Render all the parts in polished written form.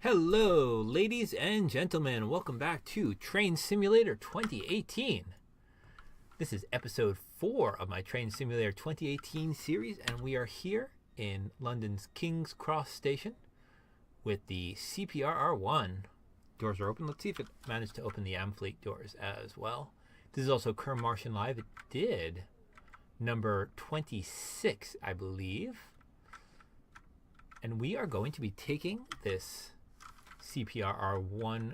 Hello, ladies and gentlemen. Welcome back to Train Simulator 2018. This is episode 4 of my Train Simulator 2018 series, and we are here in London's King's Cross station with the CPRR1. Doors are open. Let's see if it managed to open the Amfleet doors as well. This is also KermMartian Live. It did. Number 26, I believe. And we are going to be taking this CPRR1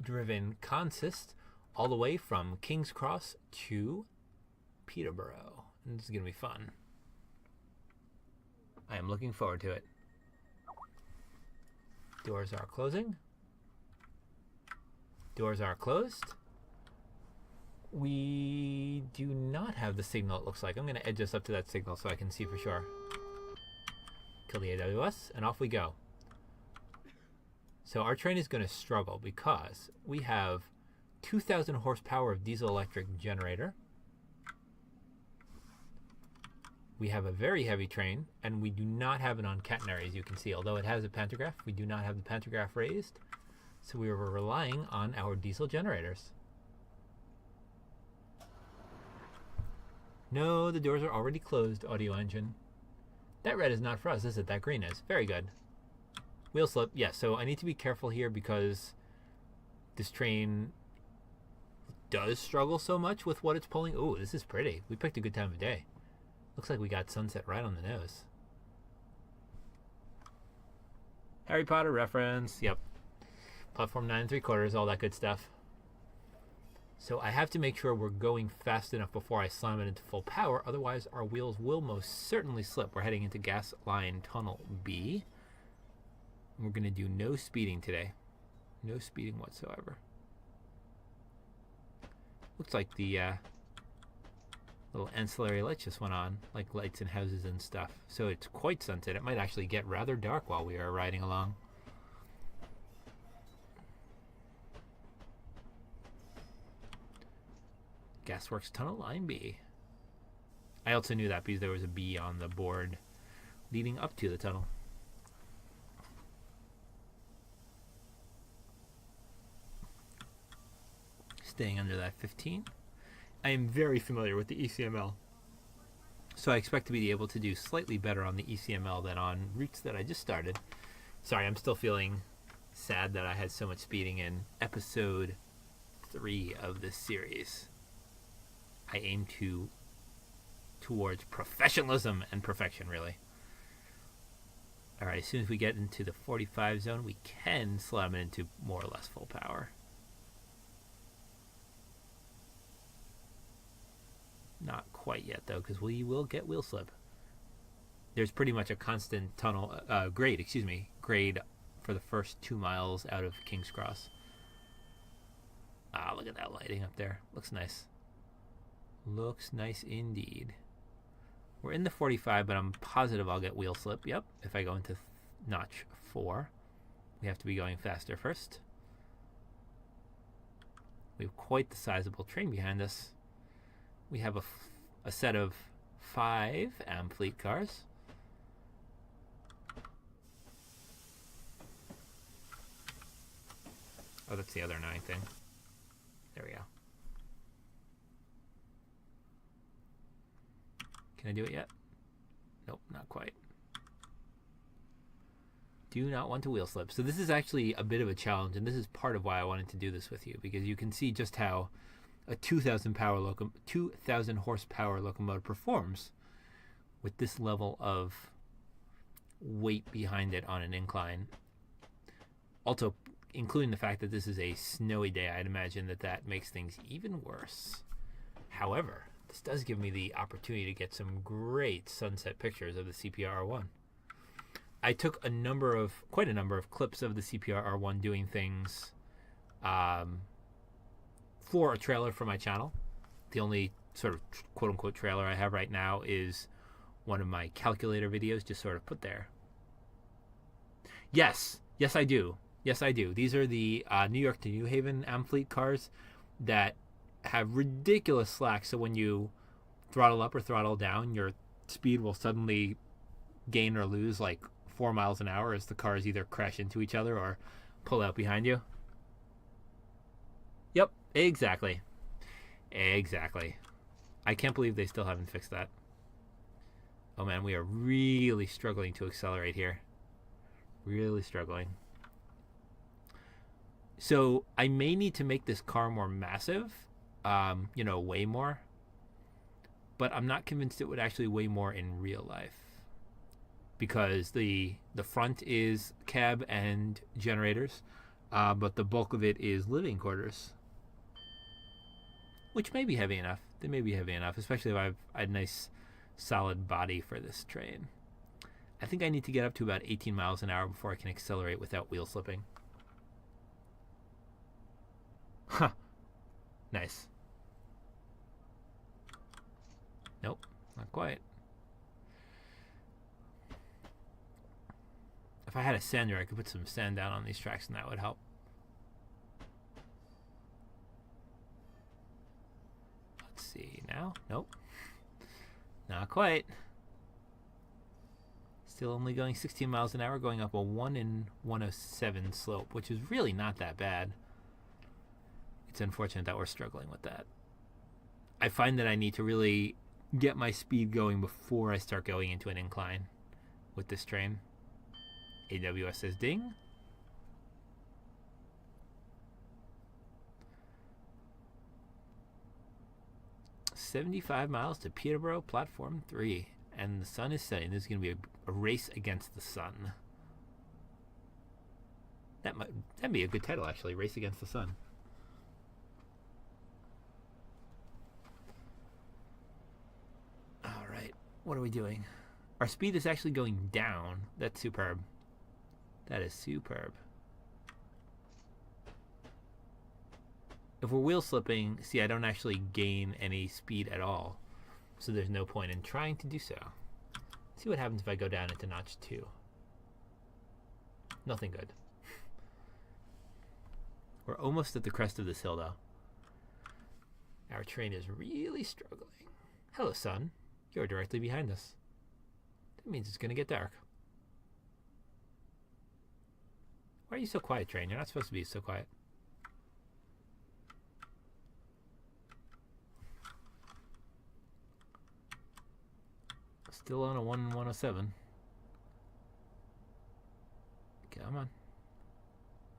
driven consist all the way from King's Cross to Peterborough. And this is going to be fun. I am looking forward to it. Doors are closing. Doors are closed. We do not have the signal, it looks like. I'm going to edge us up to that signal so I can see for sure. Kill the AWS, and off we go. So our train is going to struggle because we have 2,000 horsepower of diesel-electric generator. We have a very heavy train, and we do not have it on catenary, as you can see. Although it has a pantograph, we do not have the pantograph raised. So we are relying on our diesel generators. No, the doors are already closed, audio engine. That red is not for us, is it? That green is. Very good. Wheel slip. Yeah, so I need to be careful here because this train does struggle so much with what it's pulling. Ooh, this is pretty. We picked a good time of day. Looks like we got sunset right on the nose. Harry Potter reference. Yep. Platform 9 3/4, all that good stuff. So I have to make sure we're going fast enough before I slam it into full power. Otherwise, our wheels will most certainly slip. We're heading into gas line tunnel B. We're going to do no speeding today. No speeding whatsoever. Looks like the little ancillary lights just went on, like lights in houses and stuff. So it's quite sunset. It might actually get rather dark while we are riding along. Gasworks Tunnel, Line B. I also knew that because there was a B on the board leading up to the tunnel. Staying under that 15. I am very familiar with the ECML, so I expect to be able to do slightly better on the ECML than on routes that I just started. Sorry, I'm still feeling sad that I had so much speeding in episode 3 of this series. I aim towards professionalism and perfection, really. Alright, as soon as we get into the 45 zone, we can slam it into more or less full power. Not quite yet, though, because we will get wheel slip. There's pretty much a constant tunnel, grade for the first 2 miles out of King's Cross. Ah, look at that lighting up there. Looks nice. Looks nice indeed. We're in the 45, but I'm positive I'll get wheel slip. Yep, if I go into notch 4. We have to be going faster first. We have quite the sizable train behind us. We have a set of 5 Amfleet cars. Oh, that's the other 9 thing. There we go. Can I do it yet? Nope, not quite. Do not want to wheel slip. So this is actually a bit of a challenge, and this is part of why I wanted to do this with you, because you can see just how a 2,000 horsepower locomotive performs with this level of weight behind it on an incline. Also, including the fact that this is a snowy day, I'd imagine that makes things even worse. However, this does give me the opportunity to get some great sunset pictures of the CPRR1. I took quite a number of clips of the CPRR1 doing things for a trailer for my channel. The only sort of quote-unquote trailer I have right now is one of my calculator videos just sort of put there. Yes I do. These are the New York to New Haven Amfleet cars that have ridiculous slack, so when you throttle up or throttle down, your speed will suddenly gain or lose like 4 miles an hour as the cars either crash into each other or Pull out behind you. Yep, exactly. Exactly. I can't believe they still haven't fixed that. Oh man, we are really struggling to accelerate here. Really struggling. So I may need to make this car more massive, you know, way more. But I'm not convinced it would actually weigh more in real life. Because the front is cab and generators, but the bulk of it is living quarters. Which may be heavy enough. They may be heavy enough, especially if I've a nice solid body for this train. I think I need to get up to about 18 miles an hour before I can accelerate without wheel slipping. Huh. Nice. Nope, not quite. If I had a sander, I could put some sand down on these tracks and that would help. Let's see now. Nope. Not quite. Still only going 16 miles an hour, going up a 1 in 107 slope, which is really not that bad. It's unfortunate that we're struggling with that. I find that I need to really get my speed going before I start going into an incline with this train. AWS says ding. $75 miles to Peterborough, platform 3. And the sun is setting. This is going to be a race against the sun. That'd be a good title, actually. Race against the sun. All right. What are we doing? Our speed is actually going down. That's superb. That is superb. If we're wheel slipping, see, I don't actually gain any speed at all. So there's no point in trying to do so. See what happens if I go down into notch 2. Nothing good. We're almost at the crest of this hill, though. Our train is really struggling. Hello, sun. You're directly behind us. That means it's going to get dark. Why are you so quiet, train? You're not supposed to be so quiet. Still on a 107. Come on.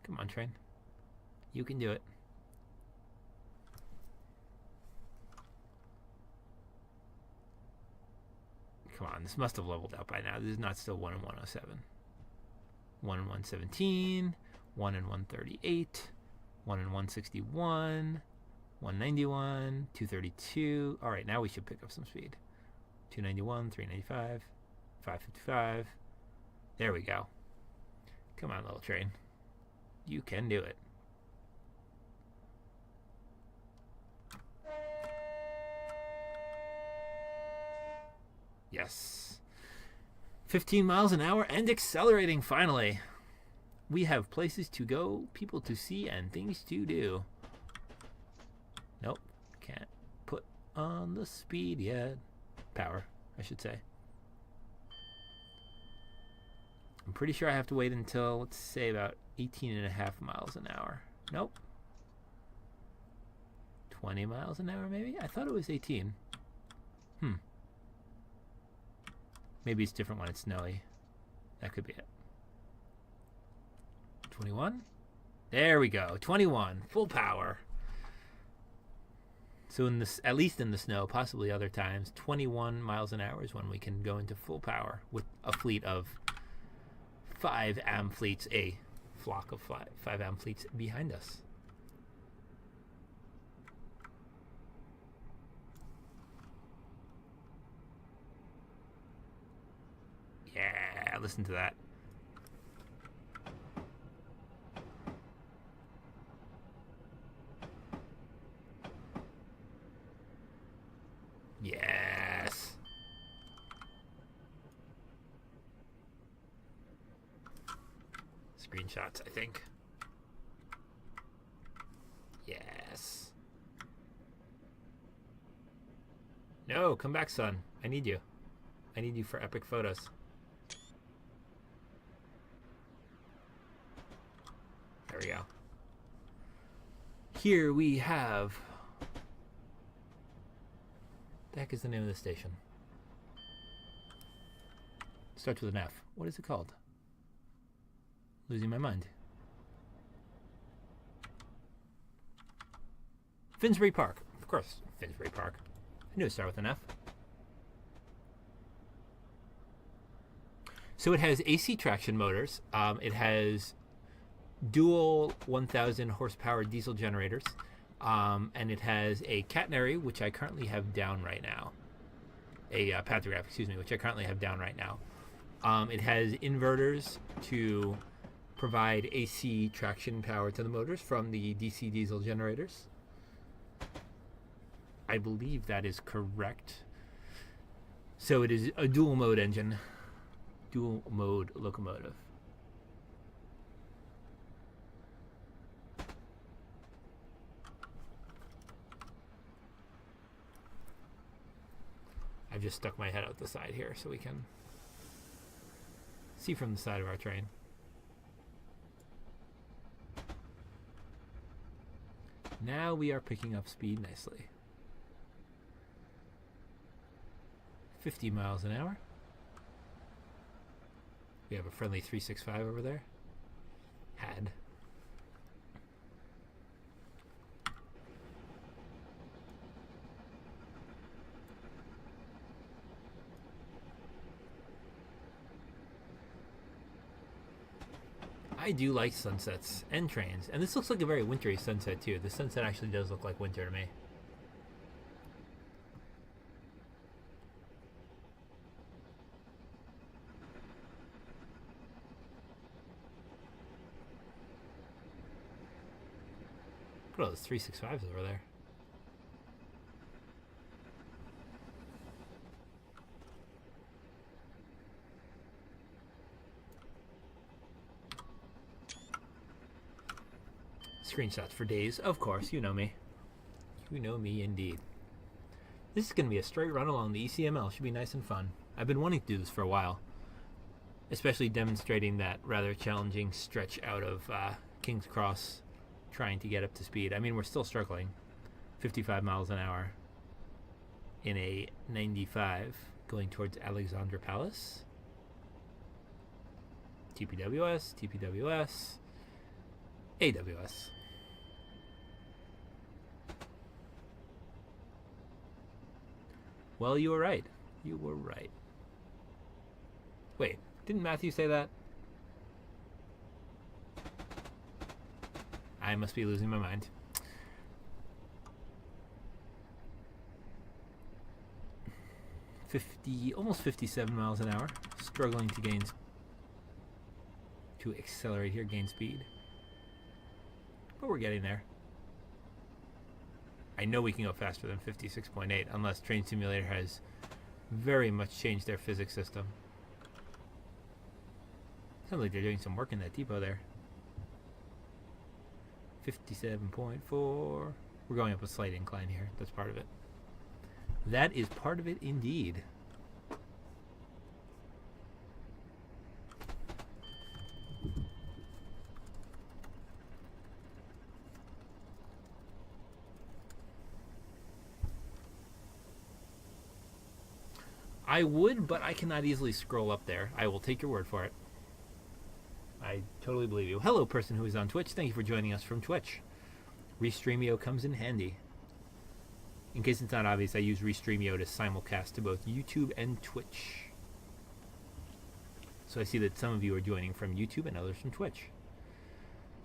Come on, train. You can do it. Come on, this must have leveled out by now. This is not still 1 in 107. 1 in 117, 1 in 138, 1 in 161, 191, 232. All right, now we should pick up some speed. 291, 395, 555. There we go. Come on, little train. You can do it. Yes. 15 miles an hour and accelerating finally. We have places to go, people to see, and things to do. Nope. Can't put on the speed yet. Power, I should say. I'm pretty sure I have to wait until, let's say, about 18.5 miles an hour. Nope. 20 miles an hour, maybe? I thought it was 18. Maybe it's different when it's snowy. That could be it. 21? There we go. 21. Full power. So in this, at least in the snow, possibly other times, 21 miles an hour is when we can go into full power with a fleet of 5 Amfleets, a flock of 5 Amfleets behind us. Yeah, listen to that. Yes. Screenshots, I think. Yes. No, come back, son. I need you. I need you for epic photos. we go. Here we have... The heck is the name of the station? Starts with an F. What is it called? Losing my mind. Finsbury Park. Of course, Finsbury Park. I knew it started with an F. So it has AC traction motors. It has dual 1,000 horsepower diesel generators. And it has a catenary, which I currently have down right now. A pantograph, excuse me, which I currently have down right now. It has inverters to provide AC traction power to the motors from the DC diesel generators. I believe that is correct. So it is a dual mode engine, dual mode locomotive. I've just stuck my head out the side here so we can see from the side of our train. Now we are picking up speed nicely. 50 miles an hour. We have a friendly 365 over there. Had. I do like sunsets and trains. And this looks like a very wintry sunset too. The sunset actually does look like winter to me. Look at all those 365s over there. Screenshots for days, of course, you know me. You know me indeed. This is going to be a straight run along the ECML. Should be nice and fun. I've been wanting to do this for a while, especially demonstrating that rather challenging stretch out of King's Cross, trying to get up to speed. I mean, we're still struggling. 55 miles an hour in a 95 going towards Alexandra Palace. TPWS, TPWS, AWS. Well, you were right. You were right. Wait, didn't Matthew say that? I must be losing my mind. Almost 57 miles an hour. Struggling to accelerate here, gain speed. But we're getting there. I know we can go faster than 56.8 unless Train Simulator has very much changed their physics system. Sounds like they're doing some work in that depot there. 57.4. We're going up a slight incline here. That's part of it. That is part of it indeed. I would, but I cannot easily scroll up there. I will take your word for it. I totally believe you. Hello, person who is on Twitch. Thank you for joining us from Twitch. Restreamio comes in handy. In case it's not obvious, I use Restreamio to simulcast to both YouTube and Twitch. So I see that some of you are joining from YouTube and others from Twitch.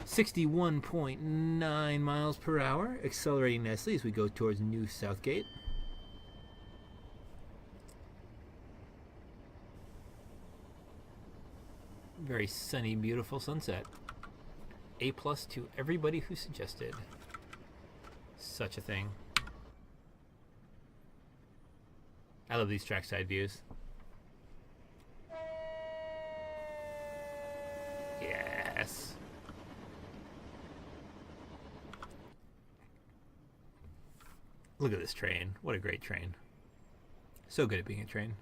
61.9 miles per hour, accelerating nicely as we go towards New Southgate. Very sunny, beautiful sunset. A+ to everybody who suggested such a thing. I love these trackside views. Yes. Look at this train. What a great train. So good at being a train.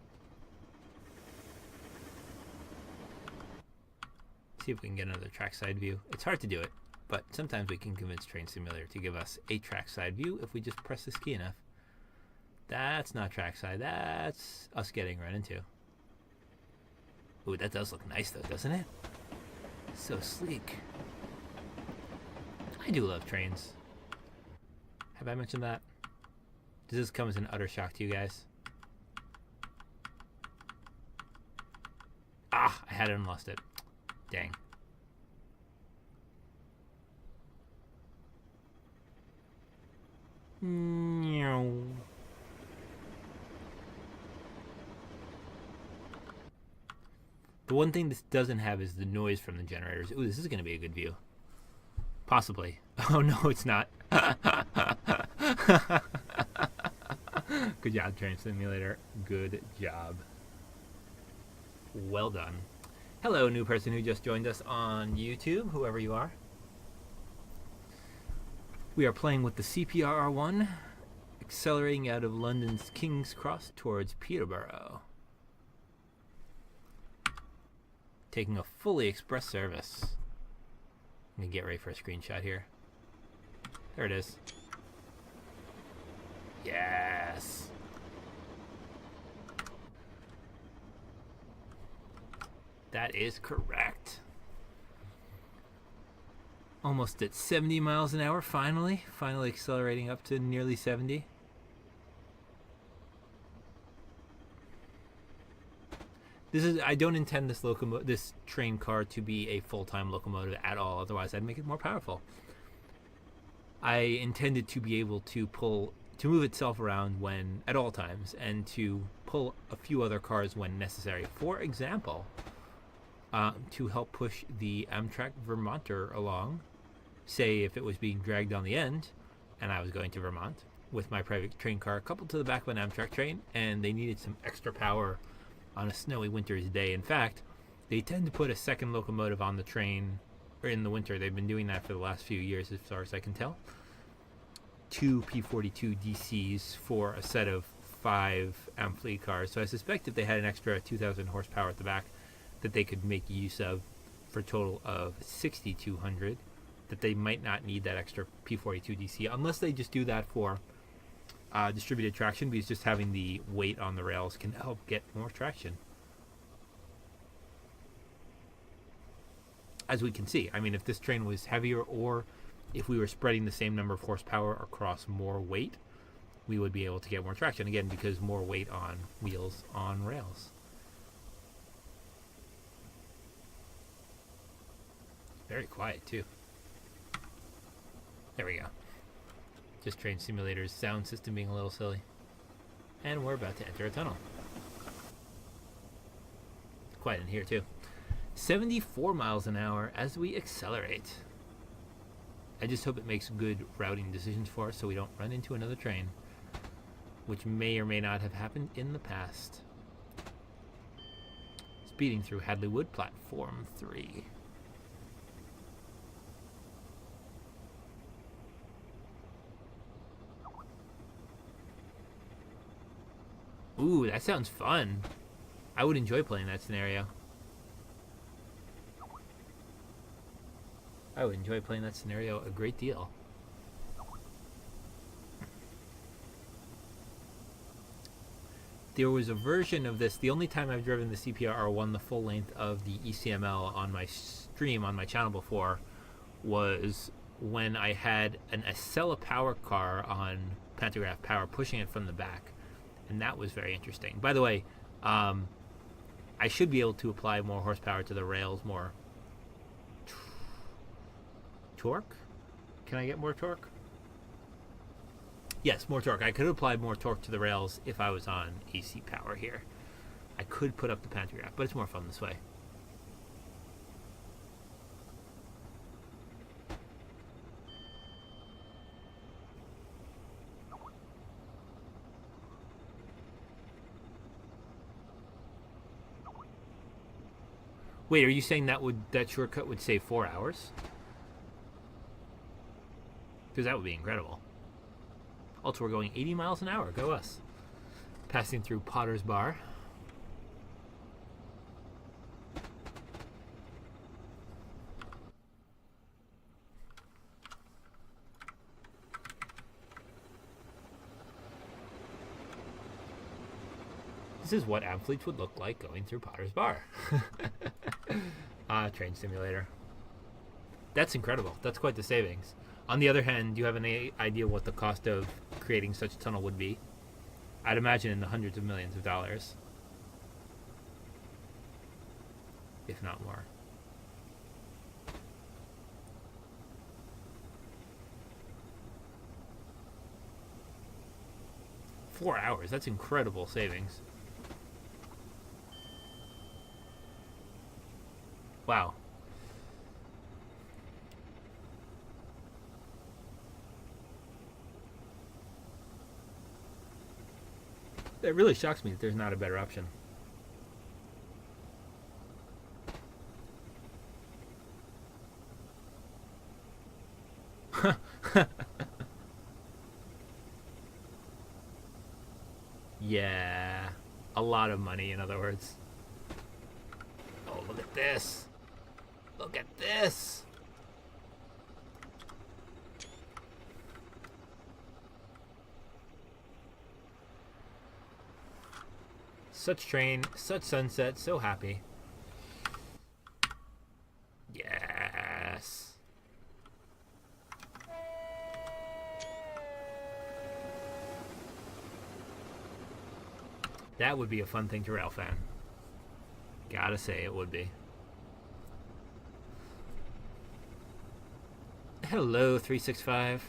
See if we can get another trackside view. It's hard to do it. But sometimes we can convince Train Simulator to give us a trackside view if we just press this key enough. That's not trackside, that's us getting run into. Ooh, that does look nice though, doesn't it? So sleek. I do love trains. Have I mentioned that? Does this come as an utter shock to you guys? Ah, I had it and lost it. Dang. The one thing this doesn't have is the noise from the generators. Ooh, this is going to be a good view. Possibly. Oh, no, it's not. Good job, Train Simulator. Good job. Well done. Hello, new person who just joined us on YouTube, whoever you are. We are playing with the CPRR1, accelerating out of London's King's Cross towards Peterborough. Taking a fully express service. I'm going to get ready for a screenshot here. There it is. Yes! That is correct. Almost at 70 miles an hour, finally. Finally accelerating up to nearly 70. I don't intend this train car to be a full-time locomotive at all, otherwise I'd make it more powerful. I intend it to be able to move itself around at all times, and to pull a few other cars when necessary. For example, to help push the Amtrak Vermonter along. Say if it was being dragged on the end, and I was going to Vermont with my private train car coupled to the back of an Amtrak train, and they needed some extra power on a snowy winter's day. In fact, they tend to put a second locomotive on the train or in the winter. They've been doing that for the last few years, as far as I can tell. 2 P42 DCs for a set of 5 Amfleet cars. So I suspect if they had an extra 2,000 horsepower at the back that they could make use of for a total of 6,200, that they might not need that extra P42 DC unless they just do that for distributed traction, because just having the weight on the rails can help get more traction. As we can see, I mean, if this train was heavier, or if we were spreading the same number of horsepower across more weight, we would be able to get more traction, again, because more weight on wheels on rails. Very quiet, too. There we go. Just Train Simulator's sound system being a little silly. And we're about to enter a tunnel. Quiet in here, too. 74 miles an hour as we accelerate. I just hope it makes good routing decisions for us so we don't run into another train, which may or may not have happened in the past. Speeding through Hadley Wood, Platform 3. Ooh, that sounds fun. I would enjoy playing that scenario. I would enjoy playing that scenario a great deal. There was a version of this, the only time I've driven the CPRR1 the full length of the ECML on my stream, on my channel before, was when I had an Acela power car on Pantograph Power pushing it from the back. And that was very interesting. By the way, I should be able to apply more horsepower to the rails, more torque. Can I get more torque? Yes, more torque. I could apply more torque to the rails if I was on AC power here. I could put up the pantograph, but it's more fun this way. Wait, are you saying that shortcut would save 4 hours? Because that would be incredible. Also, we're going 80 miles an hour. Go us. Passing through Potter's Bar. This is what Amfleet would look like going through Potter's Bar. Train simulator. That's incredible. That's quite the savings. On the other hand, do you have any idea what the cost of creating such a tunnel would be? I'd imagine in the hundreds of millions of dollars. If not more. $4 hours. That's incredible savings. Wow. It really shocks me that there's not a better option. Yeah. A lot of money, in other words. Oh, look at this. Look at this. Such train, such sunset, so happy. Yes. That would be a fun thing to rail fan. Gotta say it would be. Hello, 365.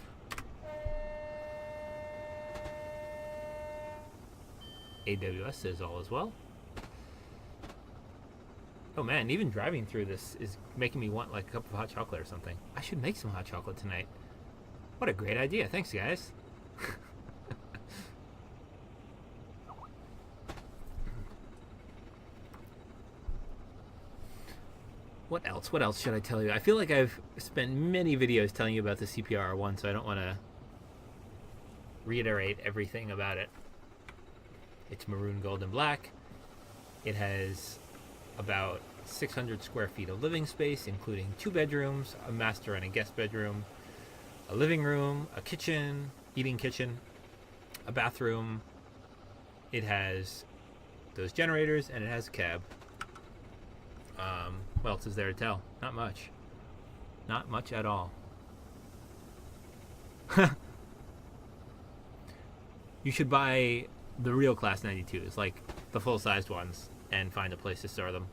AWS says all as well. Oh man, even driving through this is making me want like a cup of hot chocolate or something. I should make some hot chocolate tonight. What a great idea. Thanks, guys. What else? What else should I tell you? I feel like I've spent many videos telling you about the CPRR1, so I don't want to reiterate everything about it. It's maroon, gold, and black. It has about 600 square feet of living space, including 2 bedrooms, a master and a guest bedroom, a living room, a kitchen, eating kitchen, a bathroom. It has those generators, and it has a cab. What else is there to tell? Not much. Not much at all. You should buy the real Class 92s, like the full-sized ones, and find a place to store them.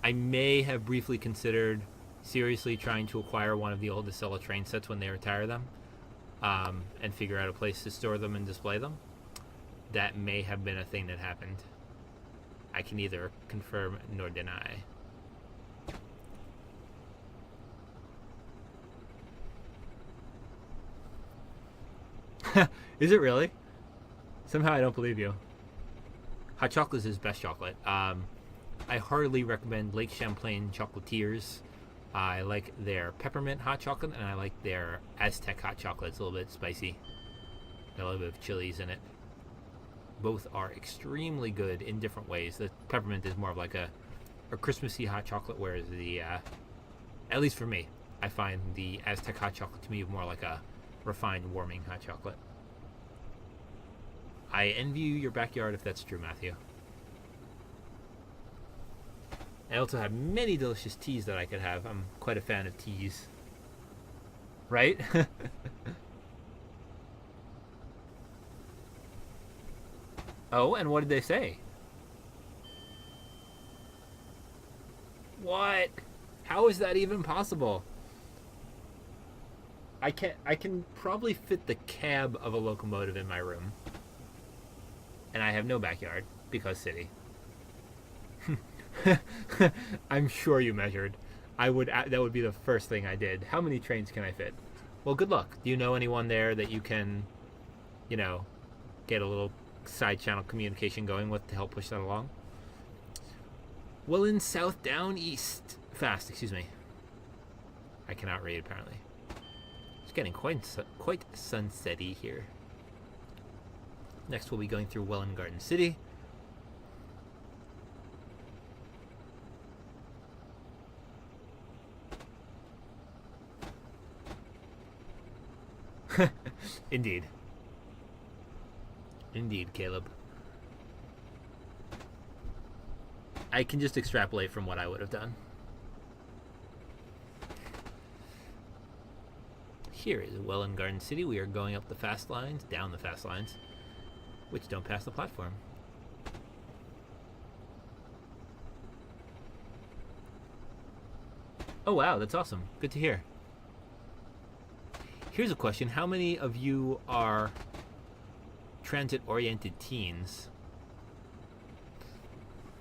I may have briefly considered seriously trying to acquire one of the old Acela train sets when they retire them, and figure out a place to store them and display them. That may have been a thing that happened. I can neither confirm nor deny. Is it really? Somehow I don't believe you. Hot chocolate is best chocolate. I heartily recommend Lake Champlain Chocolatiers. I like their peppermint hot chocolate, and I like their Aztec hot chocolate. It's a little bit spicy. Got a little bit of chilies in it. Both are extremely good in different ways. The peppermint is more of like a Christmassy hot chocolate, whereas the, at least for me, I find the Aztec hot chocolate to me more like a refined, warming hot chocolate. I envy you your backyard if that's true, Matthew. I also have many delicious teas that I could have. I'm quite a fan of teas. Right? Oh, and what did they say? What? How is that even possible? I can probably fit the cab of a locomotive in my room. And I have no backyard because city. I'm sure you measured. That would be the first thing I did. How many trains can I fit? Well, good luck. Do you know anyone there that you can, get a little side channel communication going with to help push that along? Well, in south down east fast, excuse me. I cannot read apparently. It's getting quite sunsetty here. Next we'll be going through Welland Garden City. Indeed. Indeed, Caleb. I can just extrapolate from what I would have done. Here is Welland Garden City. We are going up the fast lines, down the fast lines, which don't pass the platform. Oh wow, that's awesome. Good to hear. Here's a question. How many of you are transit-oriented teens?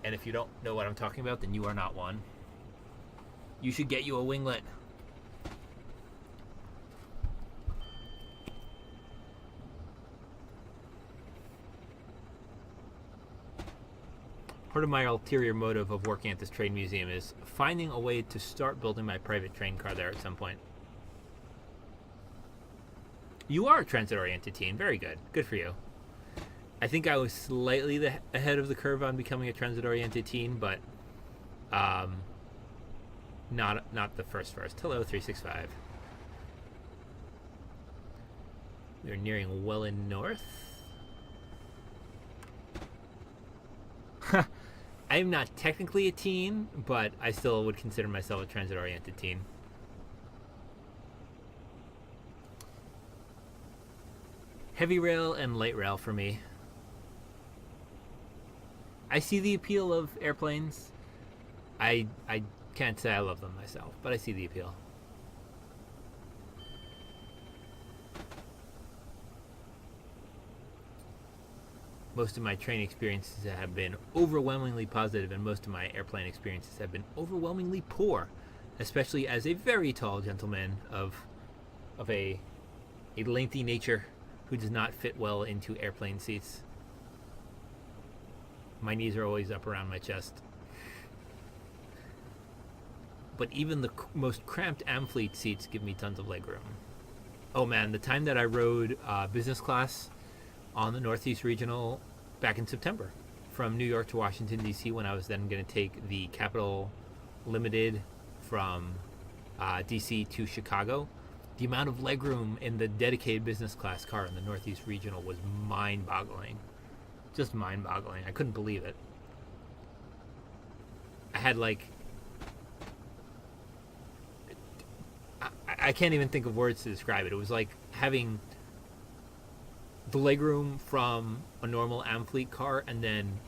And if you don't know what I'm talking about, then you are not one. You should get you a winglet. Part of my ulterior motive of working at this train museum is finding a way to start building my private train car there at some point. You are a transit-oriented teen. Very good. Good for you. I think I was slightly ahead of the curve on becoming a transit-oriented teen, but not the first. Hello, 365. We are nearing Welland North. I am not technically a teen, but I still would consider myself a transit-oriented teen. Heavy rail and light rail for me. I see the appeal of airplanes. I can't say I love them myself, but I see the appeal. Most of my train experiences have been overwhelmingly positive, and most of my airplane experiences have been overwhelmingly poor, especially as a very tall gentleman of a lengthy nature who does not fit well into airplane seats. My knees are always up around my chest. But even the most cramped Amfleet seats give me tons of legroom. Oh man, the time that I rode business class on the Northeast Regional back in September from New York to Washington, D.C., when I was then going to take the Capital Limited from D.C. to Chicago, the amount of legroom in the dedicated business class car in the Northeast Regional was mind-boggling. Just mind-boggling. I couldn't believe it. I had I can't even think of words to describe it. It was like having the legroom from a normal Amfleet car and then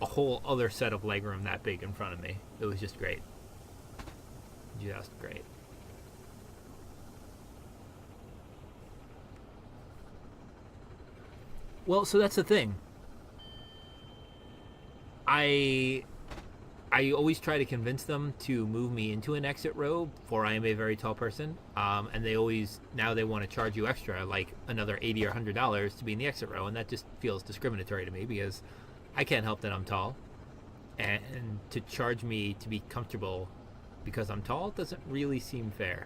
a whole other set of legroom that big in front of me. It was just great. Just great. Well, so that's the thing. I always try to convince them to move me into an exit row, for I am a very tall person, and they always, now they want to charge you extra, like another $80 or $100 to be in the exit row, and that just feels discriminatory to me because I can't help that I'm tall, and to charge me to be comfortable because I'm tall doesn't really seem fair.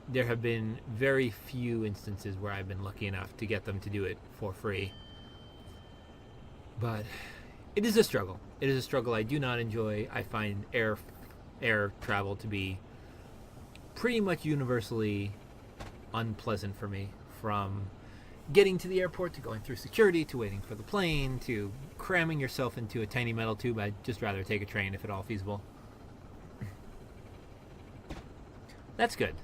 There have been very few instances where I've been lucky enough to get them to do it for free, but it is a struggle. It is a struggle I do not enjoy. I find air travel to be pretty much universally unpleasant for me, from getting to the airport to going through security to waiting for the plane to cramming yourself into a tiny metal tube. I'd just rather take a train if at all feasible. That's good.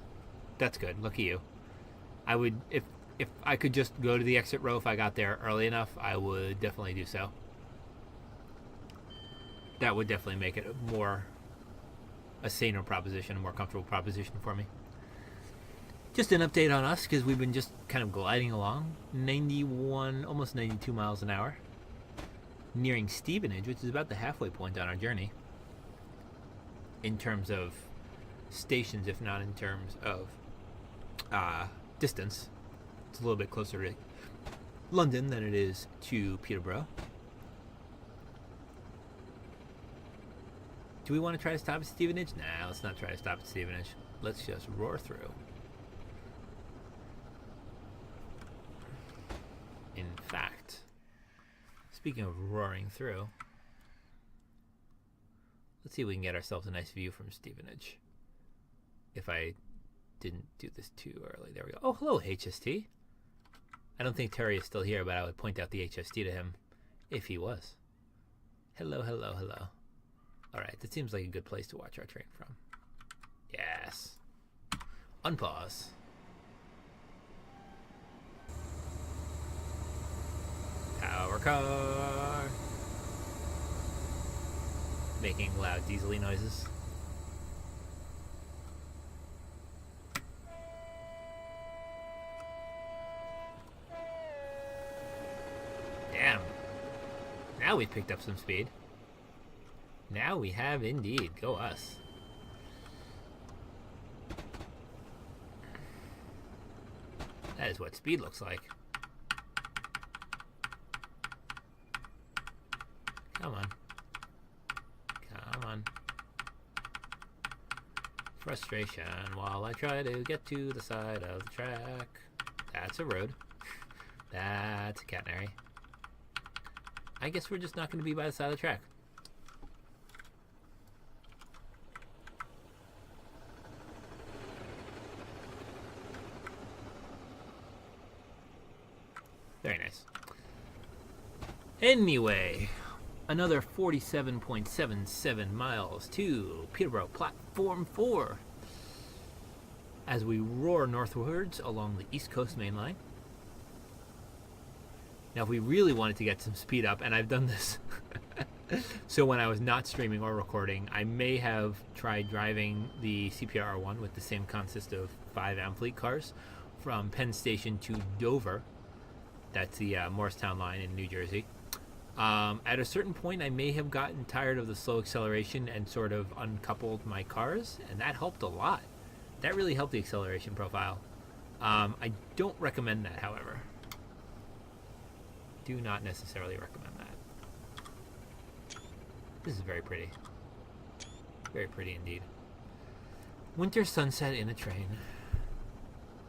That's good. Look at you. I would, if I could just go to the exit row if I got there early enough, I would definitely do so. That would definitely make it a saner proposition, a more comfortable proposition for me. Just an update on us, because we've been just kind of gliding along. 91, almost 92 miles an hour. Nearing Stevenage, which is about the halfway point on our journey. In terms of stations, if not in terms of distance. It's a little bit closer to London than it is to Peterborough. Do we want to try to stop at Stevenage? Nah, let's not try to stop at Stevenage. Let's just roar through. In fact, speaking of roaring through, let's see if we can get ourselves a nice view from Stevenage. If I didn't do this too early. There we go. Oh, hello, HST. I don't think Terry is still here, but I would point out the HST to him if he was. Hello, hello, hello. All right, that seems like a good place to watch our train from. Yes. Unpause. Power car. Making loud diesel-y noises. Damn. Now we've picked up some speed. Now we have indeed. Go us. That is what speed looks like. Come on. Come on. Frustration while I try to get to the side of the track. That's a road. That's a catenary. I guess we're just not going to be by the side of the track. Very nice. Anyway, another 47.77 miles to Peterborough Platform 4 as we roar northwards along the East Coast Mainline. Now, if we really wanted to get some speed up, and I've done this, so when I was not streaming or recording, I may have tried driving the CPRR1 with the same consist of 5 Amfleet cars from Penn Station to Dover. That's the Morristown line in New Jersey. At a certain point, I may have gotten tired of the slow acceleration and sort of uncoupled my cars, and that helped a lot. That really helped the acceleration profile. I don't recommend that, however. Do not necessarily recommend that. This is very pretty. Very pretty indeed. Winter sunset in a train.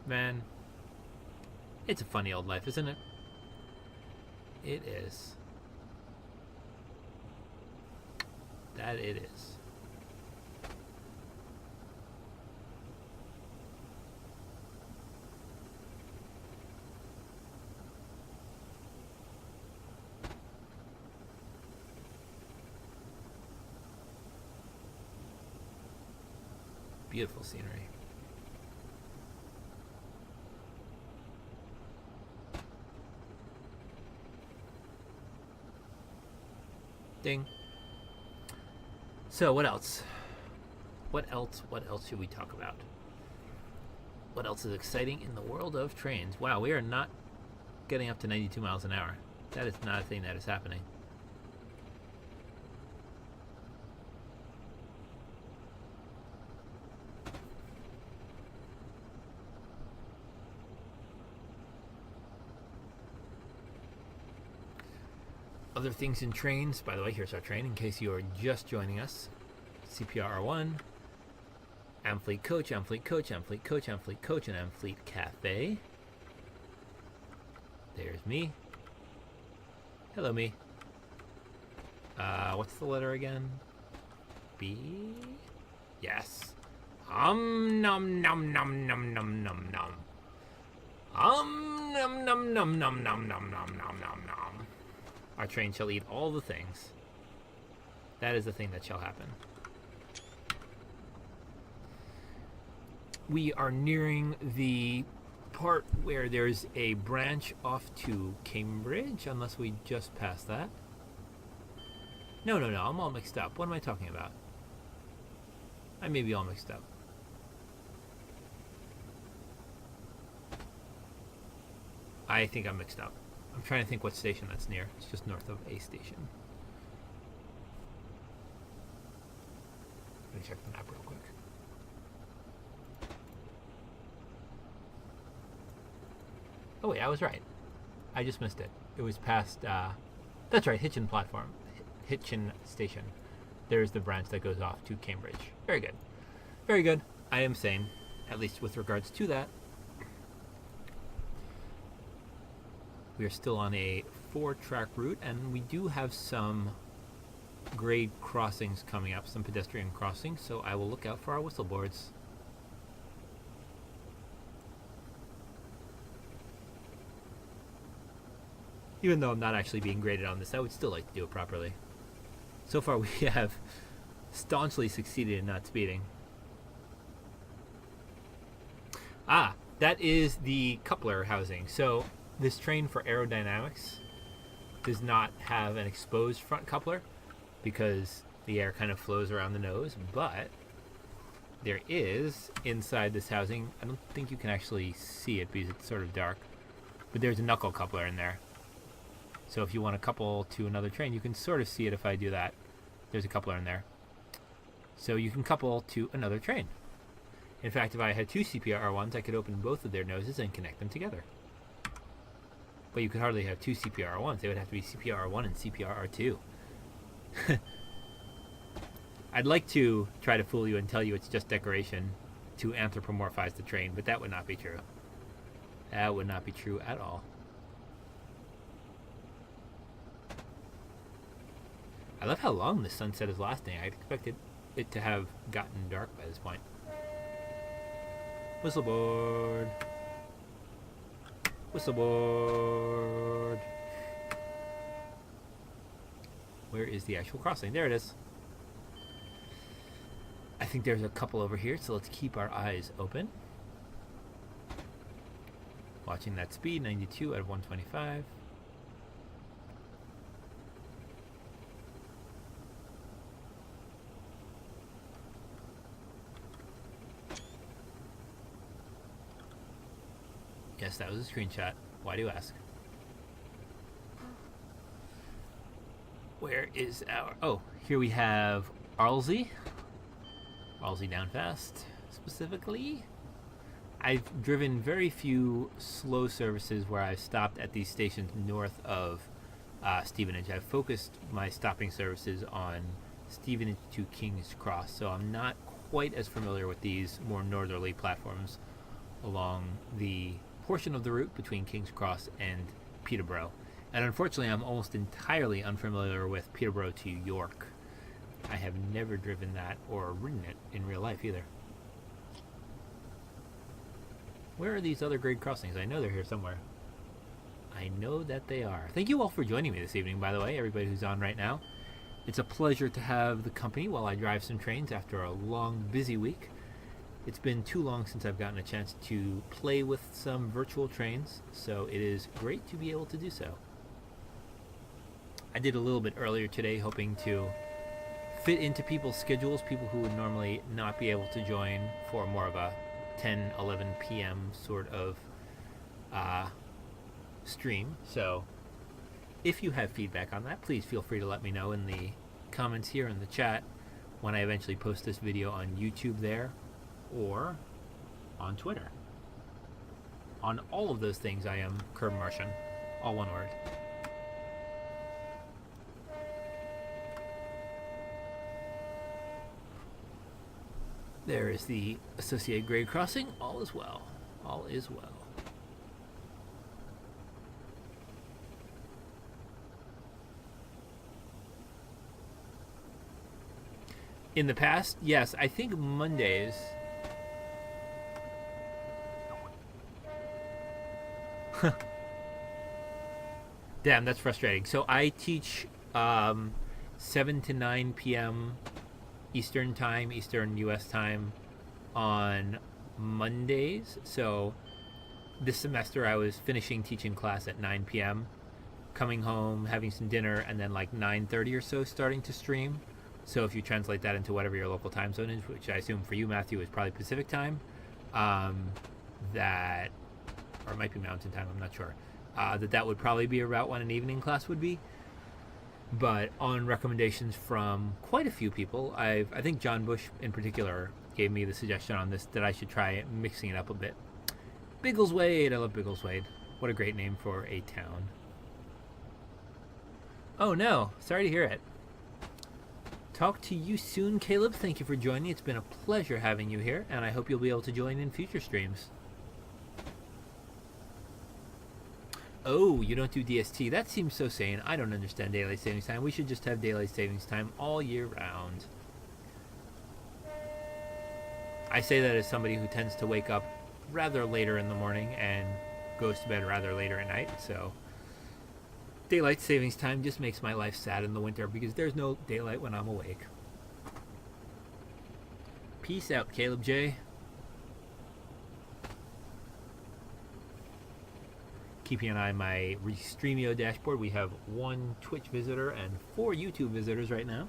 Man, it's a funny old life, isn't it? It is. That it is. Beautiful scenery. Ding. So what else? What else should we talk about? What else is exciting in the world of trains? Wow, we are not getting up to 92 miles an hour. That is not a thing that is happening. Other things in trains, by the way, here's our train in case you are just joining us. CPRR1, Amfleet Coach, Amfleet Coach, Amfleet Coach, Amfleet Coach, and Amfleet Cafe. There's me. Hello, me. What's the letter again? B? Yes. Nom nom nom nom nom nom nom. Nom nom nom nom nom nom nom nom nom nom. Our train shall eat all the things. That is the thing that shall happen. We are nearing the part where there's a branch off to Cambridge, unless we just passed that. No, I'm all mixed up. What am I talking about? I may be all mixed up. I think I'm mixed up. I'm trying to think what station that's near. It's just north of a station. Let me check the map real quick. Oh wait, I was right. I just missed it. It was past, that's right, Hitchin platform. Hitchin station. There's the branch that goes off to Cambridge. Very good. Very good. I am sane, at least with regards to that. We are still on a 4-track route, and we do have some grade crossings coming up, some pedestrian crossings, so I will look out for our whistle boards. Even though I'm not actually being graded on this, I would still like to do it properly. So far we have staunchly succeeded in not speeding. Ah, that is the coupler housing. So this train, for aerodynamics, does not have an exposed front coupler because the air kind of flows around the nose, but there is inside this housing, I don't think you can actually see it because it's sort of dark, but there's a knuckle coupler in there. So if you want to couple to another train, you can sort of see it if I do that. There's a coupler in there. So you can couple to another train. In fact, if I had two CPRR1s, I could open both of their noses and connect them together. But you could hardly have two CPRR1s. They would have to be CPRR1 and CPRR2. I'd like to try to fool you and tell you it's just decoration to anthropomorphize the train, but that would not be true. That would not be true at all. I love how long this sunset is lasting. I expected it to have gotten dark by this point. Whistleboard. Whistleboard. Where is the actual crossing? There it is. I think there's a couple over here, so let's keep our eyes open. Watching that speed, 92 out of 125. Yes, that was a screenshot. Why do you ask? Where is our... Oh, here we have Arlesey. Arlesey down fast, specifically. I've driven very few slow services where I've stopped at these stations north of Stevenage. I've focused my stopping services on Stevenage to King's Cross, so I'm not quite as familiar with these more northerly platforms along the portion of the route between King's Cross and Peterborough. And unfortunately, I'm almost entirely unfamiliar with Peterborough to York. I have never driven that or ridden it in real life either. Where are these other grade crossings? I know they're here somewhere. I know that they are. Thank you all for joining me this evening, by the way, everybody who's on right now. It's a pleasure to have the company while I drive some trains after a long, busy week. It's been too long since I've gotten a chance to play with some virtual trains, so it is great to be able to do so. I did a little bit earlier today, hoping to fit into people's schedules, people who would normally not be able to join for more of a 10, 11 p.m. sort of stream. So if you have feedback on that, please feel free to let me know in the comments here in the chat when I eventually post this video on YouTube there or on Twitter. On all of those things, I am KermMartian, all one word. There is the associated grade crossing. All is well. All is well. In the past, yes, I think Mondays. Damn, that's frustrating. So I teach 7 to 9 p.m. Eastern time, Eastern US time on Mondays. So this semester I was finishing teaching class at 9 p.m., coming home, having some dinner, and then like 9:30 or so starting to stream. So if you translate that into whatever your local time zone is, which I assume for you, Matthew, is probably Pacific time, that, or it might be Mountain time, I'm not sure, that would probably be about when an evening class would be. But on recommendations from quite a few people, I think John Bush in particular gave me the suggestion on this that I should try mixing it up a bit. Biggleswade, I love Biggleswade. What a great name for a town. Oh no, sorry to hear it. Talk to you soon, Caleb. Thank you for joining. It's been a pleasure having you here, and I hope you'll be able to join in future streams. Oh, you don't do DST. That seems so sane. I don't understand daylight savings time. We should just have daylight savings time all year round. I say that as somebody who tends to wake up rather later in the morning and goes to bed rather later at night, so Daylight savings time just makes my life sad in the winter because there's no daylight when I'm awake. Peace out, Caleb J. Keeping an eye on my Restreamio dashboard, we have 1 Twitch visitor and 4 YouTube visitors right now.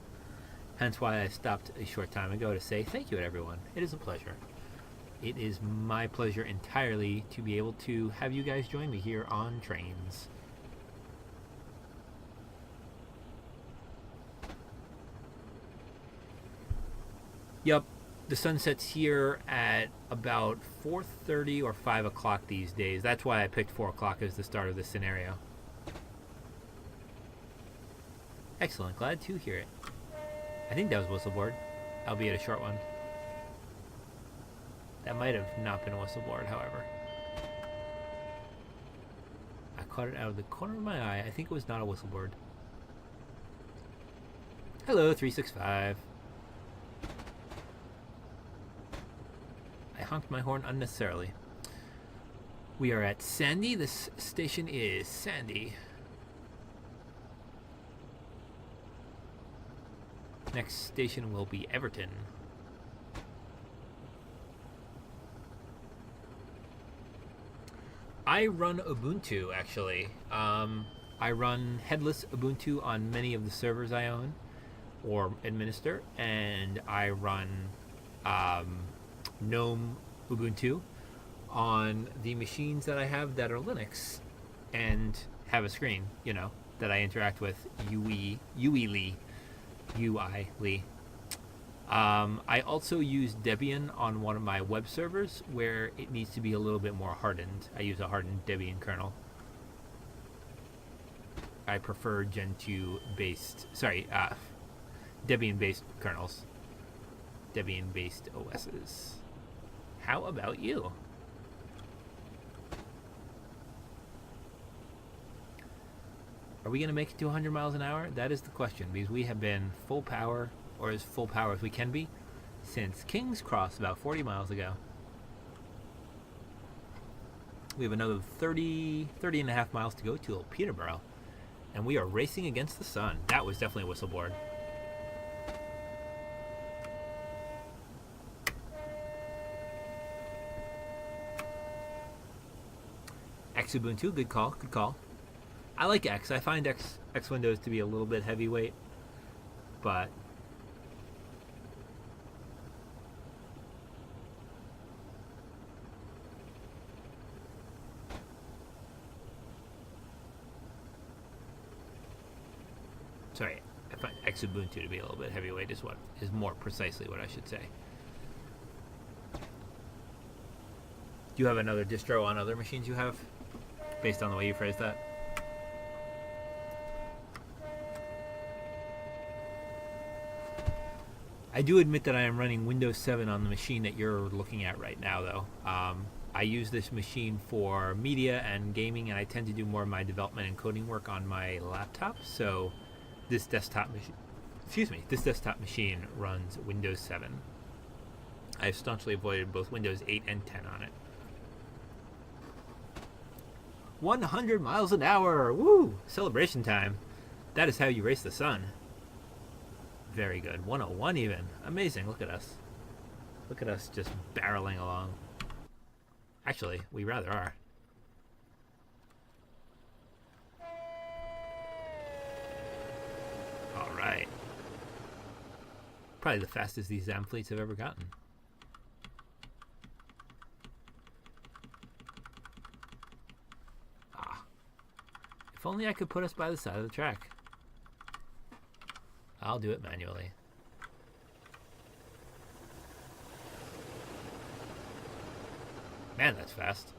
Hence why I stopped a short time ago to say thank you to everyone. It is a pleasure. It is my pleasure entirely to be able to have you guys join me here on Trains. Yup, the sun sets here at about 4:30 or 5 o'clock these days. That's why I picked 4 o'clock as the start of this scenario. Excellent, glad to hear it. I think that was whistleboard, albeit a short one. That might have not been a whistleboard, however. I caught it out of the corner of my eye. I think it was not a whistleboard. Hello, 365. I honked my horn unnecessarily. We are at Sandy. This station is Sandy. Next station will be Everton. I run Ubuntu, actually. I run headless Ubuntu on many of the servers I own or administer, and I run GNOME Ubuntu on the machines that I have that are Linux and have a screen, you know, that I interact with UI. I also use Debian on one of my web servers where it needs to be a little bit more hardened. I use a hardened Debian kernel. I prefer Gen 2 based, Debian based kernels. Debian based OSs. How about you? Are we going to make it to 100 miles an hour? That is the question, because we have been full power, or as full power as we can be, since King's Cross about 40 miles ago. We have another 30 and a half miles to go to Peterborough, and we are racing against the sun. That was definitely a whistleboard. Xubuntu, good call, good call. I like X. I find X Windows to be a little bit heavyweight, but sorry, I find Xubuntu to be a little bit heavyweight is more precisely what I should say. Do you have another distro on other machines you have, based on the way you phrased that? I do admit that I am running Windows 7 on the machine that you're looking at right now, though. I use this machine for media and gaming, and I tend to do more of my development and coding work on my laptop. So this desktop machine runs Windows 7. I've staunchly avoided both Windows 8 and 10 on it. 100 miles an hour! Woo! Celebration time. That is how you race the sun. Very good. 101 even. Amazing. Look at us. Look at us just barreling along. Actually, we rather are. Alright. Probably the fastest these Amfleets have ever gotten. Ah. If only I could put us by the side of the track. I'll do it manually. Man, that's fast.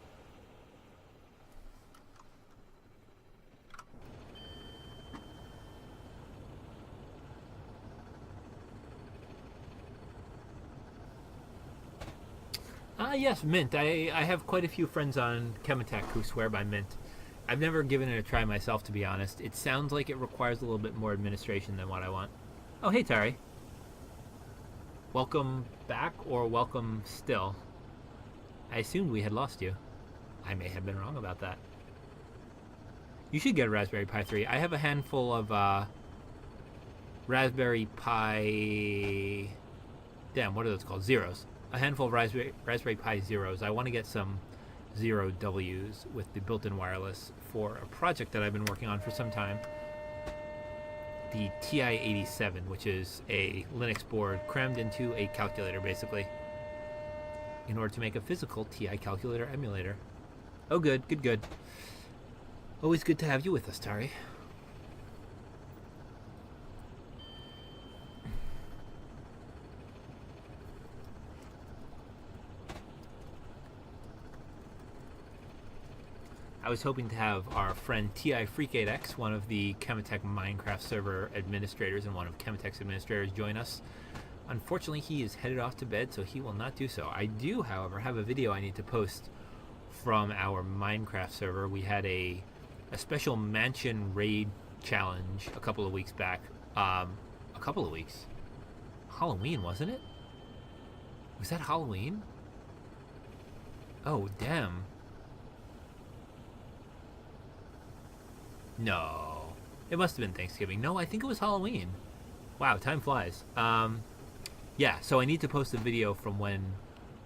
Yes, Mint. I have quite a few friends on Chematech who swear by Mint. I've never given it a try myself, to be honest. It sounds like it requires a little bit more administration than what I want. Oh, hey, Tari. Welcome back, or welcome still. I assumed we had lost you. I may have been wrong about that. You should get a Raspberry Pi 3. I have a handful of Raspberry Pi... Damn, what are those called? Zeros. A handful of Raspberry Pi Zeros. I want to get some Zero Ws with the built-in wireless for a project that I've been working on for some time. The TI-87, which is a Linux board crammed into a calculator, basically, in order to make a physical TI calculator emulator. Oh, good. Always good to have you with us, Tari. I was hoping to have our friend TI Freak8X, one of the Chemetech Minecraft server administrators and one of Chemetech's administrators, join us. Unfortunately, he is headed off to bed, so he will not do so. I do, however, have a video I need to post from our Minecraft server. We had a special mansion raid challenge a couple of weeks back. Halloween, wasn't it? Was that Halloween? Oh, damn. No. It must have been Thanksgiving. No, I think it was Halloween. Wow, time flies. Yeah, so I need to post a video from when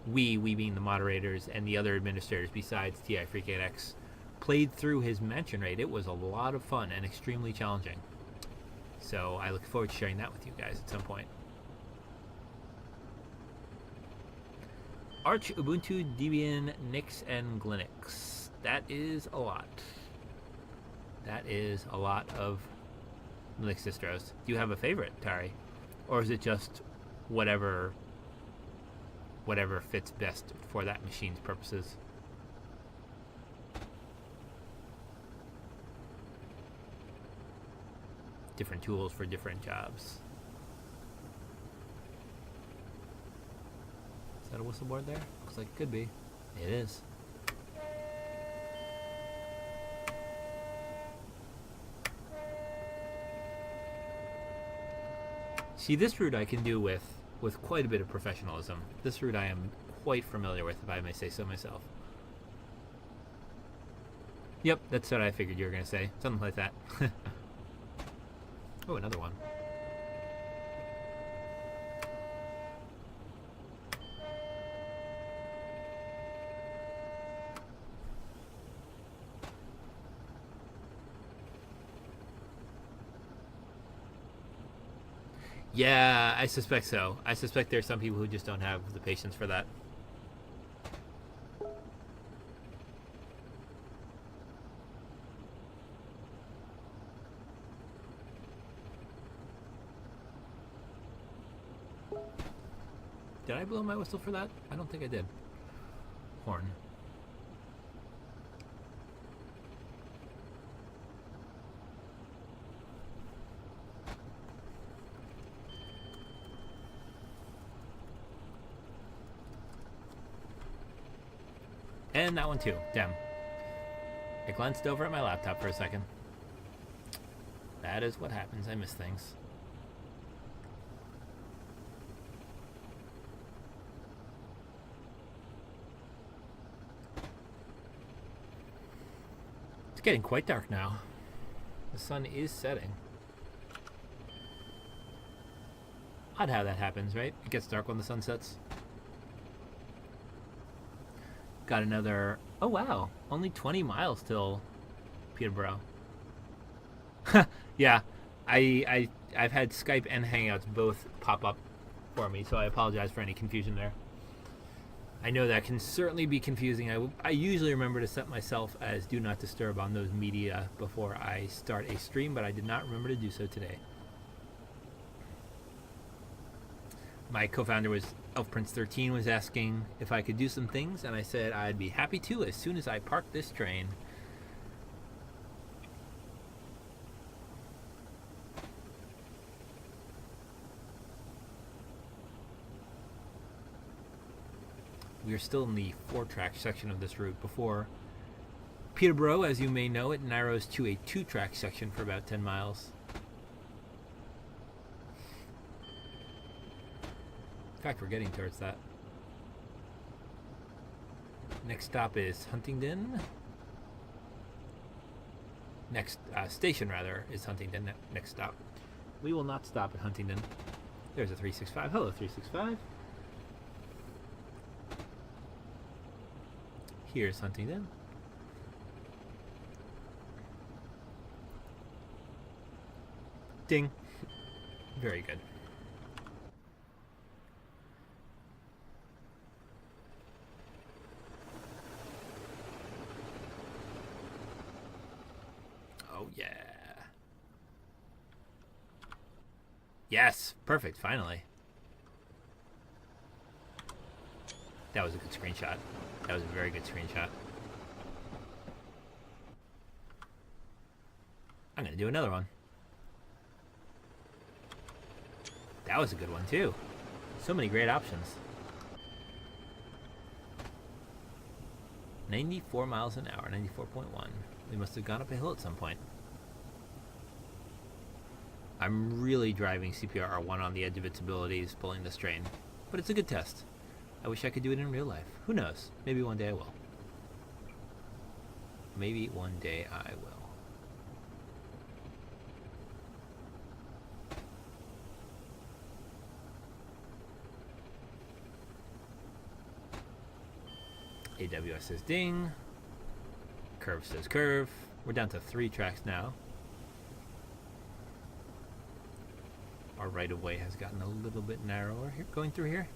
we being the moderators and the other administrators besides TI Freak8X, played through his mansion raid. It was a lot of fun and extremely challenging. So I look forward to sharing that with you guys at some point. Arch, Ubuntu, Debian, Nix, and Linux. That is a lot. That is a lot of Linux distros. Do you have a favorite, Tari? Or is it just whatever fits best for that machine's purposes? Different tools for different jobs. Is that a whistle board there? Looks like it could be. It is. See, this route I can do with quite a bit of professionalism. This route I am quite familiar with, if I may say so myself. Yep, that's what I figured you were going to say. Something like that. Oh, another one. Yeah, I suspect so. I suspect there's some people who just don't have the patience for that. Did I blow my whistle for that? I don't think I did. Horn. And that one too. Damn. I glanced over at my laptop for a second. That is what happens. I miss things. It's getting quite dark now. The sun is setting. Odd how that happens, right? It gets dark when the sun sets. Got another... Oh, wow. Only 20 miles till Peterborough. Yeah. I've had Skype and Hangouts both pop up for me, so I apologize for any confusion there. I know that can certainly be confusing. I usually remember to set myself as Do Not Disturb on those media before I start a stream, but I did not remember to do so today. My co-founder was ElfPrince13 was asking if I could do some things, and I said I'd be happy to as soon as I park this train. We are still in the 4-track section of this route before Peterborough, as you may know, it narrows to a 2-track section for about 10 miles. In fact, we're getting towards that. Next stop is Huntingdon. next station rather is Huntingdon. Next stop. We will not stop at Huntingdon. There's a 365. Hello, 365. Here's Huntingdon. Ding. Very good. Oh, yeah. Yes, perfect, finally. That was a good screenshot. That was a very good screenshot. I'm going to do another one. That was a good one, too. So many great options. 94 miles an hour, 94.1. We must have gone up a hill at some point. I'm really driving CPRR1 on the edge of its abilities pulling this train. But it's a good test. I wish I could do it in real life. Who knows? Maybe one day I will. Maybe one day I will. AWS says ding. Curve says curve. We're down to 3 tracks now. Our right of way has gotten a little bit narrower here, going through here.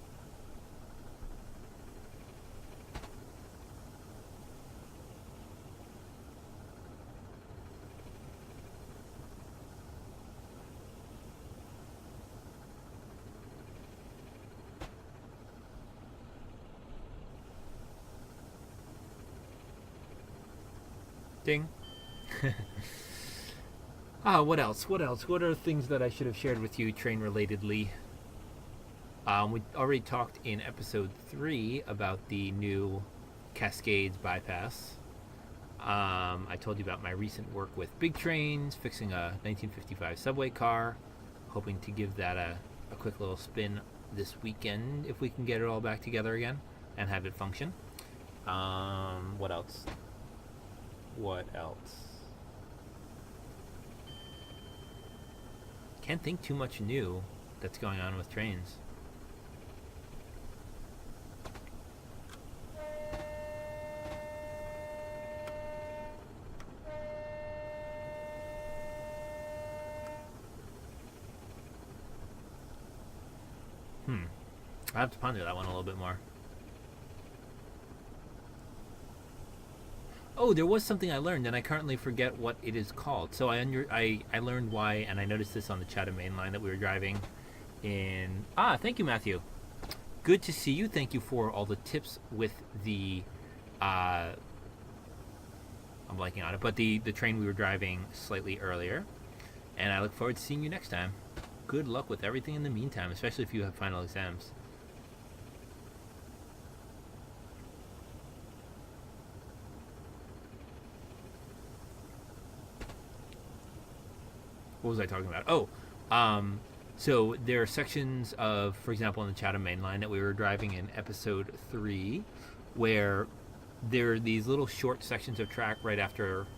Ding. What else? What else? What are things that I should have shared with you train-relatedly? We already talked in episode 3 about the new Cascades bypass. I told you about my recent work with big trains, fixing a 1955 subway car, hoping to give that a quick little spin this weekend if we can get it all back together again and have it function. What else? What else? Can't think too much new that's going on with trains. I have to ponder that one a little bit more. Oh, there was something I learned, and I currently forget what it is called. So I learned why, and I noticed this on the Chatham Mainline that we were driving in. Thank you, Matthew. Good to see you. Thank you for all the tips with the. I'm blanking on it, but the train we were driving slightly earlier, and I look forward to seeing you next time. Good luck with everything in the meantime, especially if you have final exams. What was I talking about? So there are sections of, for example, in the Chatham Mainline that we were driving in episode 3, where there are these little short sections of track right after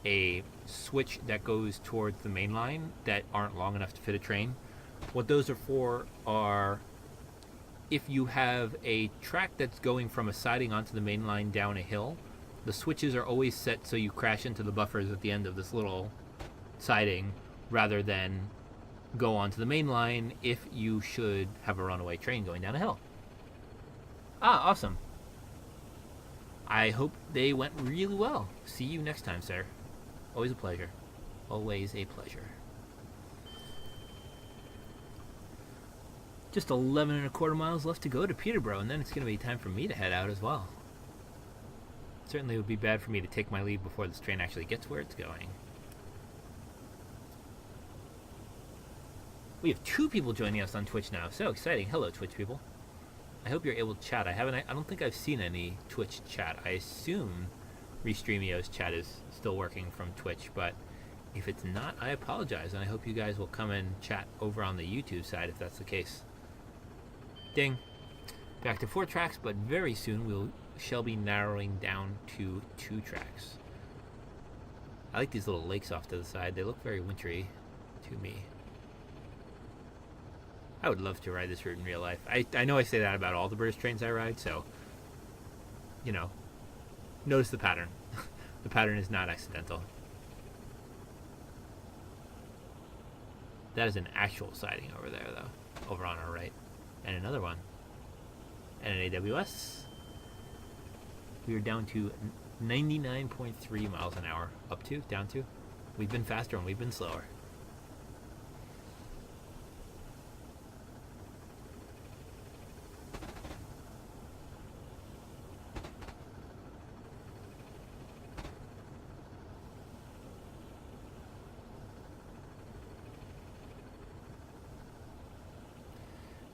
a switch that goes towards the main line that aren't long enough to fit a train. What those are for are if you have a track that's going from a siding onto the main line down a hill, the switches are always set so you crash into the buffers at the end of this little siding rather than go onto the main line if you should have a runaway train going down a hill. Awesome. I hope they went really well. See you next time, sir. Always a pleasure. Always a pleasure. Just 11.25 miles left to go to Peterborough, and then it's going to be time for me to head out as well. Certainly it would be bad for me to take my leave before this train actually gets where it's going. We have 2 people joining us on Twitch now. So exciting. Hello, Twitch people. I hope you're able to chat. I don't think I've seen any Twitch chat. I assume Restreamio's chat is still working from Twitch, but if it's not, I apologize, and I hope you guys will come and chat over on the YouTube side if that's the case. Ding. Back to 4 tracks, but very soon we shall be narrowing down to 2 tracks. I I like these little lakes off to the side. They look very wintry to me. I would love to ride this route in real life. I know I say that about all the British trains I ride, so, you know, notice the pattern. The pattern is not accidental. That is an actual siding over there, though, over on our right. And another one. And an AWS. We are down to 99.3 miles an hour. Up to, down to. We've been faster and we've been slower.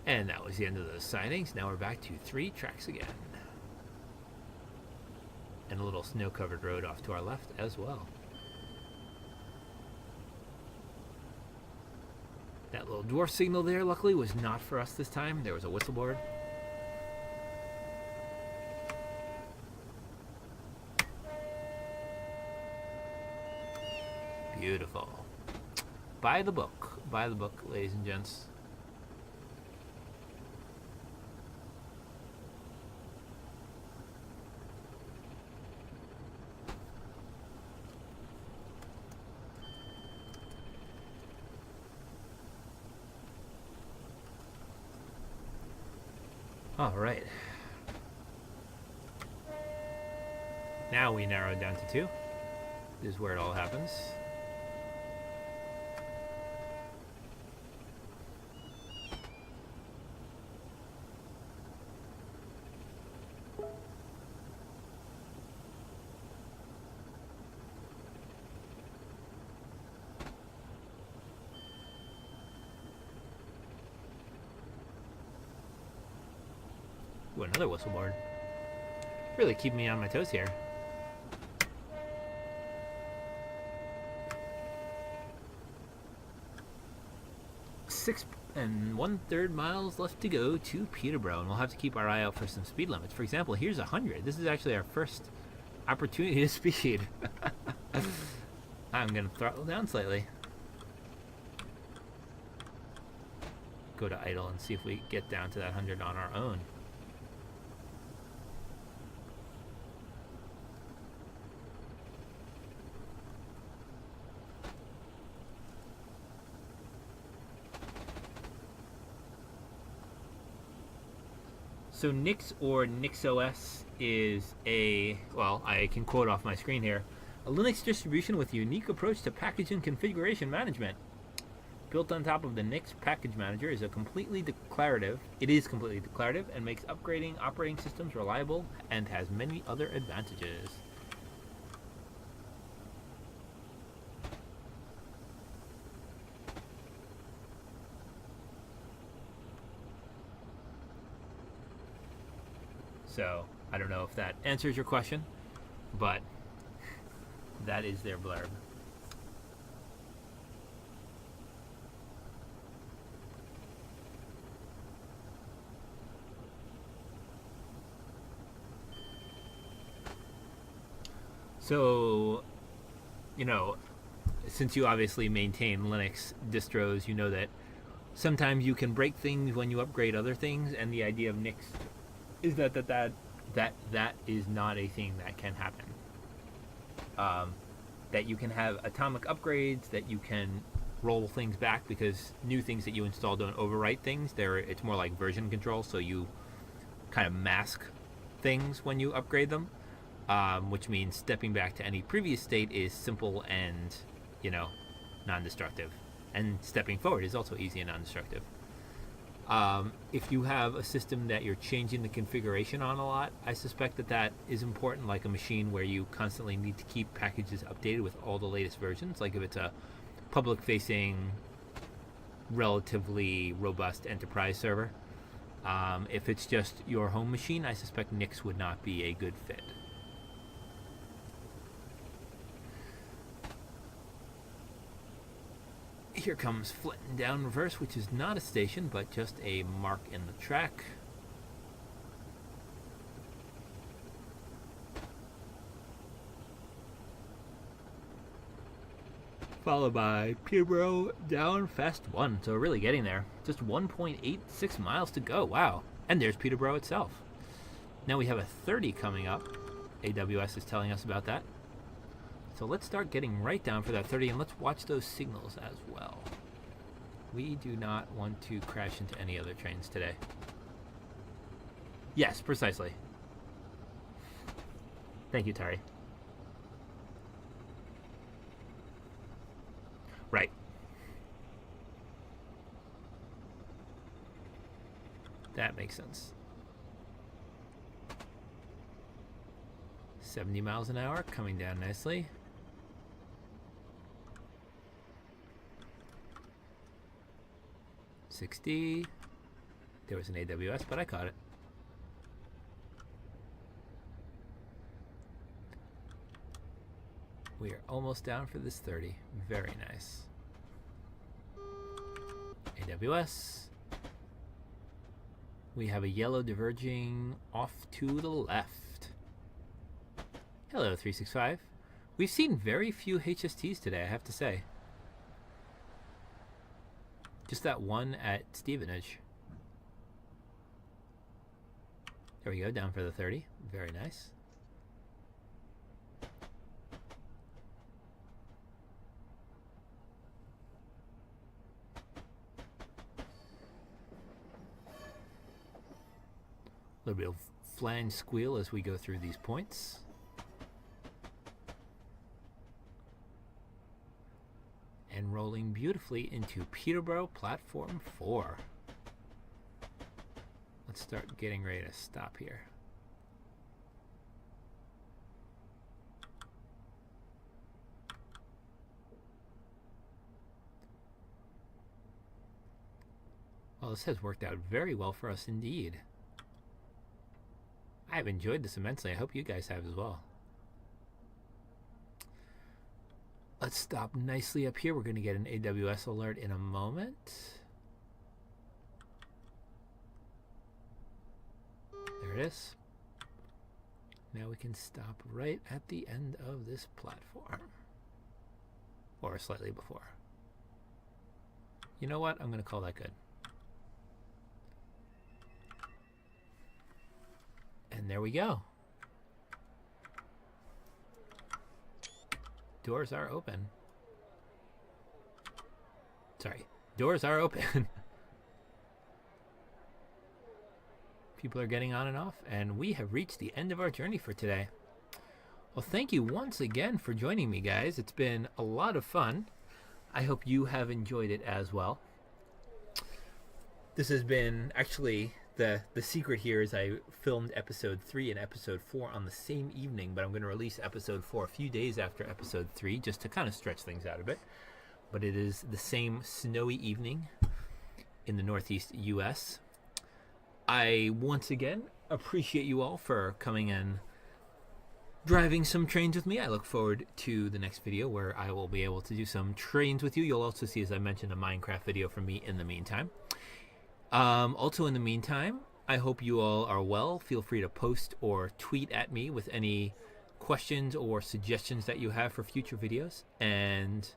And that was the end of those sidings. Now we're back to 3 tracks again. And a little snow-covered road off to our left as well. That little dwarf signal there, luckily, was not for us this time. There was a whistle board. Beautiful. By the book. By the book, ladies and gents. All right. Now we narrow it down to 2. This is where it all happens. Ooh, another whistle board. Really keeping me on my toes here. Six and 1/3 miles left to go to Peterborough, and we'll have to keep our eye out for some speed limits. For example, here's 100. This is actually our first opportunity to speed. I'm gonna throttle down slightly. Go to idle and see if we get down to that 100 on our own. So Nix or NixOS is a, well, I can quote off my screen here, a Linux distribution with a unique approach to package and configuration management. Built on top of the Nix package manager is completely declarative and makes upgrading operating systems reliable and has many other advantages. So, I don't know if that answers your question, but that is their blurb. So, you know, since you obviously maintain Linux distros, you know that sometimes you can break things when you upgrade other things, and the idea of Nix is that is not a thing that can happen. That you can have atomic upgrades, that you can roll things back because new things that you install don't overwrite things. It's more like version control, so you kind of mask things when you upgrade them, which means stepping back to any previous state is simple and, you know, non-destructive. And stepping forward is also easy and non-destructive. If you have a system that you're changing the configuration on a lot, I suspect that is important, like a machine where you constantly need to keep packages updated with all the latest versions. Like if it's a public-facing, relatively robust enterprise server. If it's just your home machine, I suspect Nix would not be a good fit. Here comes Flitton down reverse, which is not a station, but just a mark in the track. followed by Peterborough down Fast 1. So we're really getting there. Just 1.86 miles to go. Wow. And there's Peterborough itself. Now we have a 30 coming up. AWS is telling us about that. So let's start getting right down for that 30, and let's watch those signals as well. We do not want to crash into any other trains today. Yes, precisely. Thank you, Tari. Right. That makes sense. 70 miles an hour, coming down nicely. $60. There was an AWS, but I caught it. We are almost down for this 30. Very nice. AWS. We have a yellow diverging off to the left. Hello, 365. We've seen very few HSTs today, I have to say. Just that one at Stevenage. There we go, down for the 30. Very nice. A little bit of flange squeal as we go through these points. And rolling beautifully into Peterborough Platform 4. Let's start getting ready to stop here. Well, this has worked out very well for us indeed. I've enjoyed this immensely. I hope you guys have as well. Let's stop nicely up here. We're going to get an AWS alert in a moment. There it is. Now we can stop right at the end of this platform. Or slightly before. You know what? I'm going to call that good. And there we go. Doors are open. Sorry, doors are open. People are getting on and off, and we have reached the end of our journey for today. Well, thank you once again for joining me, guys. It's been a lot of fun. I hope you have enjoyed it as well. This has been actually the secret here is I filmed episode 3 and episode 4 on the same evening, but I'm going to release episode 4 a few days after episode 3 just to kind of stretch things out a bit. But it is the same snowy evening in the Northeast US. I once again appreciate you all for coming and driving some trains with me. I look forward to the next video where I will be able to do some trains with you. You'll also see, as I mentioned, a Minecraft video from me in the meantime. Also in the meantime, I hope you all are well. Feel free to post or tweet at me with any questions or suggestions that you have for future videos. And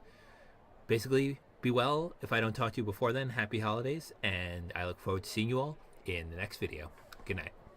basically, be well. If I don't talk to you before then, happy holidays. And I look forward to seeing you all in the next video. Good night.